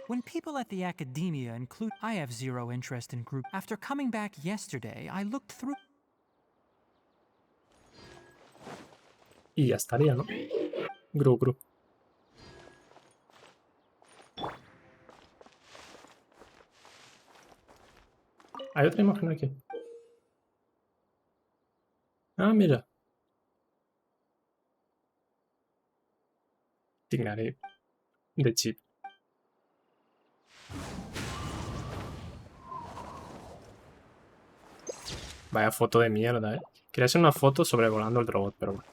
When people at the academia include, I have zero interest in group. After coming back yesterday, I looked through. Y ya estaría, ¿no? Gru. Hay otra imagen aquí. Ah, mira. Tighnari de chip. Vaya foto de mierda, ¿eh? Quería hacer una foto sobrevolando el robot, pero bueno.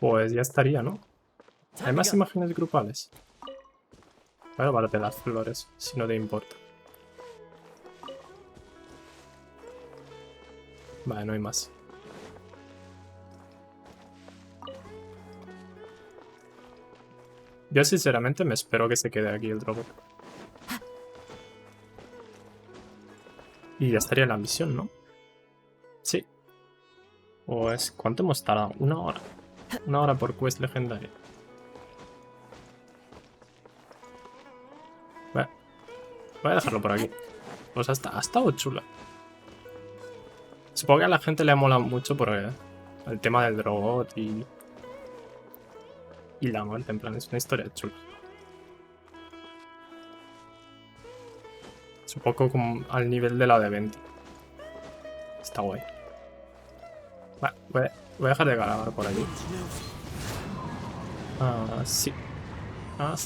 Pues ya estaría, ¿no? Hay más imágenes grupales. Bueno, vale, te das flores, si no te importa. Vale, no hay más. Yo sinceramente me espero que se quede aquí el robot. Y ya estaría la misión, ¿no? Sí. O es... ¿Cuánto hemos tardado? 1 hora. 1 hora por quest legendaria. Bueno, voy a dejarlo por aquí. Pues ha estado chula. Supongo que a la gente le ha molado mucho por el tema del robot y la muerte, en plan, es una historia chula. Es un poco como al nivel de la de 20. Está guay. Vale, voy a dejar de grabar por aquí. Ah, sí. Ah,